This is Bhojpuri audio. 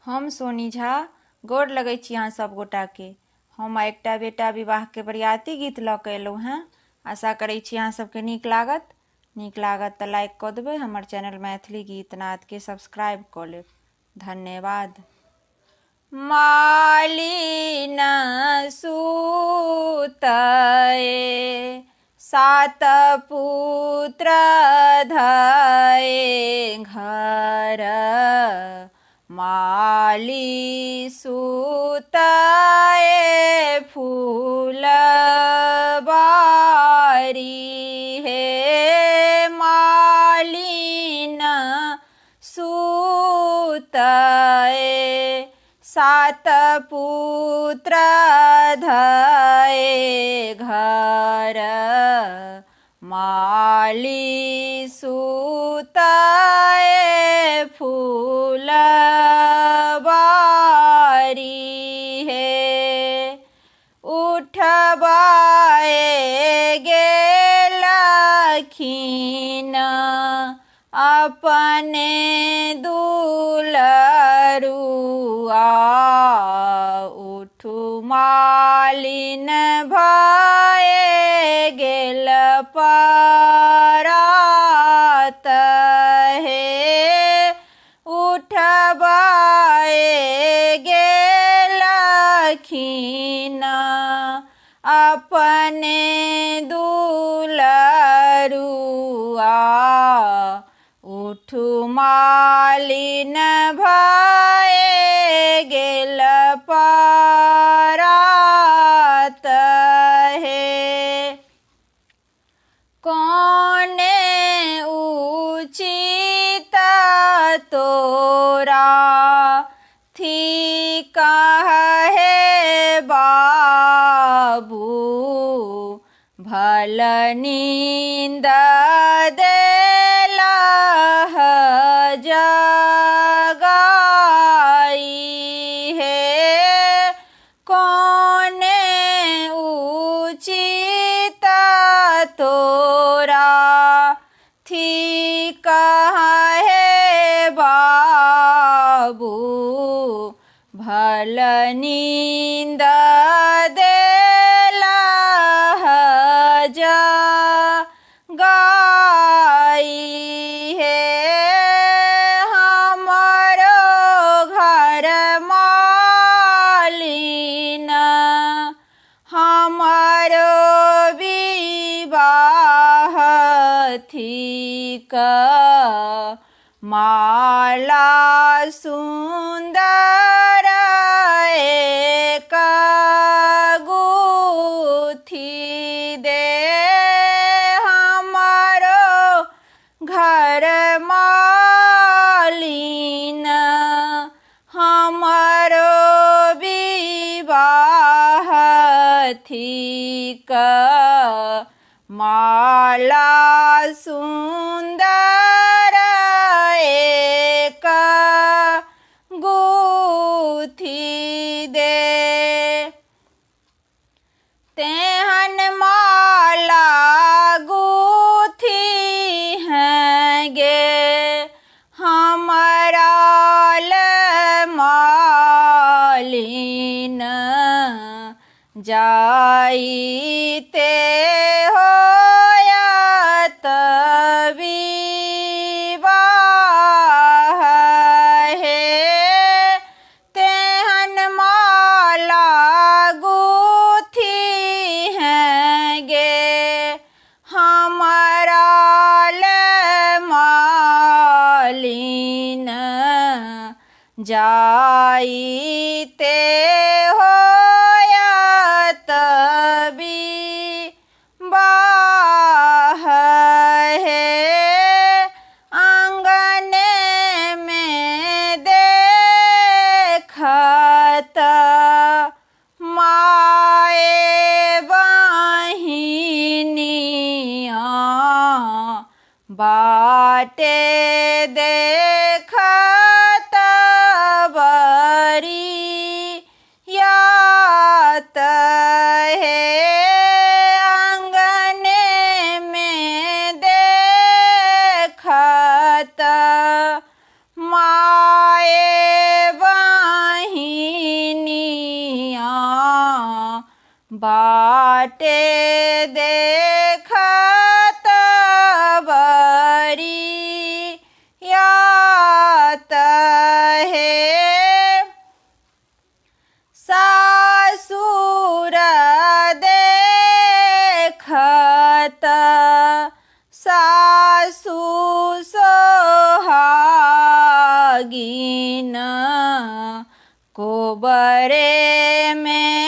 हम सोनी झा गोर लगै छी अहाँ सब गोटा के। हम एकटा बेटा विवाह के बरियाती गीत लऽ के एलहुँ हैं। आशा करै छी अहाँ सबके नीक लागत तऽ लाइक कऽ देबै। हमर चैनल मैथिली गीत नाद के सब्सक्राइब कऽ लेब। धन्यवाद। मालिन सुतए सात पुत्र धए घर, माली सुतए फूलबारी हे, मालिन सुतए सात पुत्र धए घर, माली सुतए फूलबारी हे। उठबाए गेलखिन अपने दुलरुआ, उठु मालिन भए गेल परात हे। उठबाए गेलखिन अपने दुलरुआ, उठु मालिन भए गेल परात हे। कोने उचित तोरा थी कहे बाबू, भल नींद देलह जगाई हे। कोने उचित तोरा थी कहे बाबू, भल नींद देलह जगाई हे। हमरो घर मालिन हमरो विवाह थीक, माला सुंदर एक गुथी दे। हमरो घर मालिन हमरो विवाह थीक, माला सुंदर एक गुथी दे। तेहन माला गुथी हैं गे हमरा ले मालिन, जाइते होयत विवाह हे। तेहन माला गुथी हैं गे हमरा ले मालिन, जाइते होयत विवाह हे। आंगने में देखत माए बहिनिया, बाटे देखत बरियात हे। आंगने में देखत माए बाटे देखत बरी यात है सासुर देखत सासु सोहागिन कोबरे में